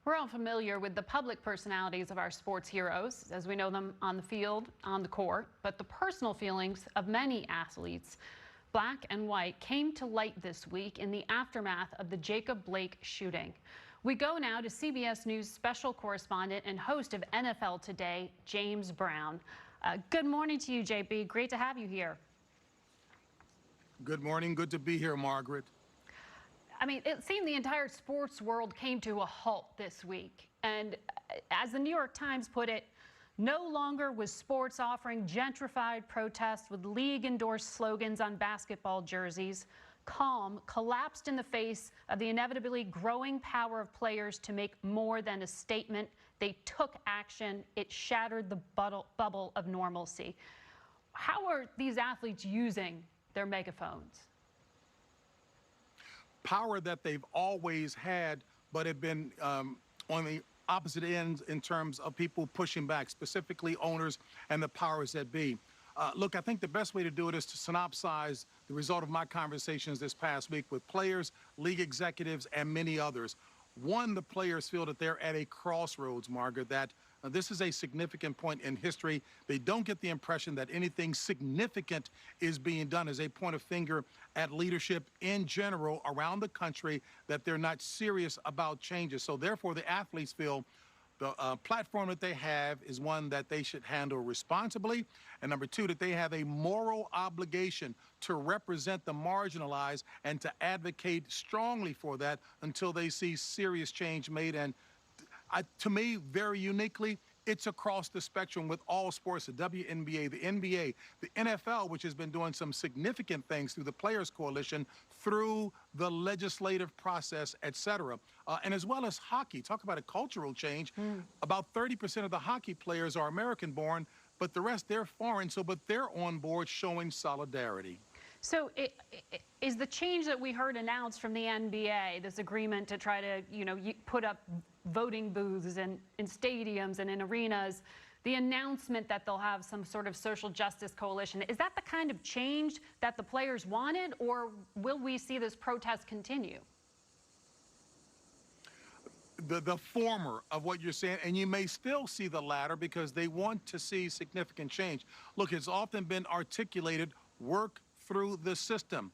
We're all familiar with the public personalities of our sports heroes, as we know them on the field, on the court, but the personal feelings of many athletes, black and white, came to light this week in the aftermath of the Jacob Blake shooting. We go now to CBS News special correspondent and host of NFL Today, James Brown. Good morning to you, JB. Great to have you here. Good morning. Good to be here, Margaret. I mean, it seemed the entire sports world came to a halt this week. And as the New York Times put it, no longer was sports offering gentrified protests with league-endorsed slogans on basketball jerseys. Calm collapsed in the face of the inevitably growing power of players to make more than a statement. They took action. It shattered the bubble of normalcy. How are these athletes using their megaphones? Power that they've always had, but have been on the opposite ends in terms of people pushing back, specifically owners and the powers that be. Look, I think the best way to do it is to synopsize the result of my conversations this past week with players, league executives, and many others. One, the players feel that they're at a crossroads, Margaret, that this is a significant point in history. They don't get the impression that anything significant is being done as they point a finger at leadership in general around the country, that they're not serious about changes. So therefore, the athletes feel the platform that they have is one that they should handle responsibly. And number two, that they have a moral obligation to represent the marginalized and to advocate strongly for that until they see serious change made. And to me, very uniquely, it's across the spectrum with all sports, the WNBA, the NBA, the NFL, which has been doing some significant things through the Players Coalition, through the legislative process, et cetera. And as well as hockey. Talk about a cultural change. About 30% of the hockey players are American-born, but the rest, they're foreign, but they're on board showing solidarity. So is the change that we heard announced from the NBA, this agreement to try to, put up voting booths in stadiums and in arenas, the announcement that they'll have some sort of social justice coalition, is that the kind of change that the players wanted, or will we see this protest continue? The former of what you're saying, and you may still see the latter because they want to see significant change. Look, it's often been articulated, work through the system.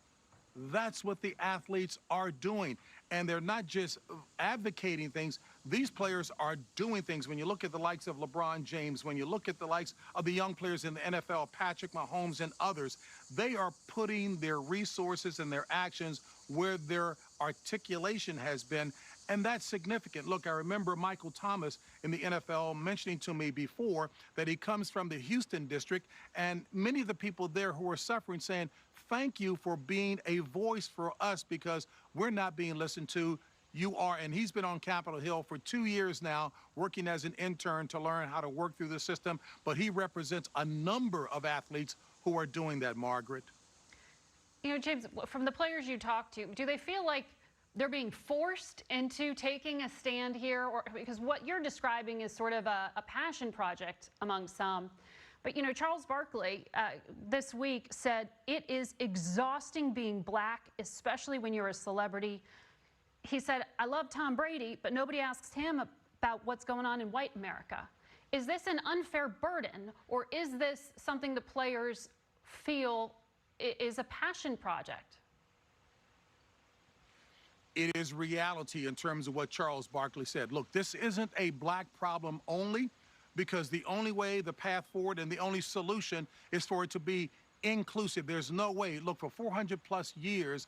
That's what the athletes are doing. And they're not just advocating things. These players are doing things. When you look at the likes of LeBron James, when you look at the likes of the young players in the NFL, Patrick Mahomes and others, they are putting their resources and their actions where their articulation has been. And that's significant. Look, I remember Michael Thomas in the NFL mentioning to me before that he comes from the Houston district, and many of the people there who are suffering saying, thank you for being a voice for us because we're not being listened to. You are, and he's been on Capitol Hill for 2 years now, working as an intern to learn how to work through the system. But he represents a number of athletes who are doing that, Margaret. You know, James, from the players you talk to, do they feel like they're being forced into taking a stand here? Or because what you're describing is sort of a passion project among some. But, Charles Barkley this week said, it is exhausting being black, especially when you're a celebrity. He said, I love Tom Brady, but nobody asks him about what's going on in white America. Is this an unfair burden, or is this something the players feel is a passion project? It is reality in terms of what Charles Barkley said. Look, this isn't a black problem only, because the only way, the path forward, and the only solution is for it to be inclusive. There's no way. Look, for 400+ years,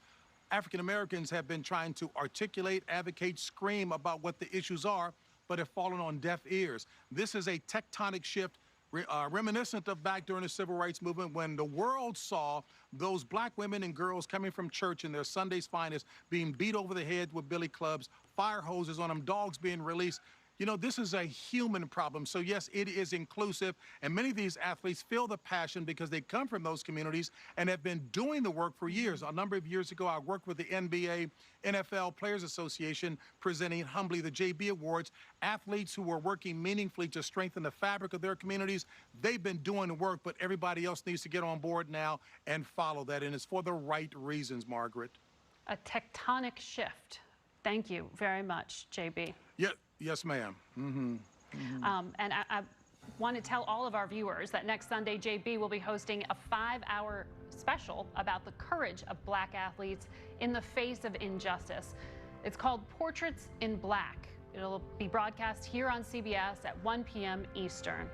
African Americans have been trying to articulate, advocate, scream about what the issues are, but have fallen on deaf ears. This is a tectonic shift reminiscent of back during the Civil Rights Movement when the world saw those black women and girls coming from church in their Sunday's finest being beat over the head with billy clubs, fire hoses on them, dogs being released. This is a human problem. So yes, it is inclusive. And many of these athletes feel the passion because they come from those communities and have been doing the work for years. A number of years ago, I worked with the NBA, NFL Players Association, presenting humbly the JB Awards. Athletes who were working meaningfully to strengthen the fabric of their communities, they've been doing the work, but everybody else needs to get on board now and follow that. And it's for the right reasons, Margaret. A tectonic shift. Thank you very much, JB. Yeah, yes, ma'am. And I want to tell all of our viewers that next Sunday, JB will be hosting a 5-hour special about the courage of Black athletes in the face of injustice. It's called Portraits in Black. It'll be broadcast here on CBS at 1 p.m. Eastern.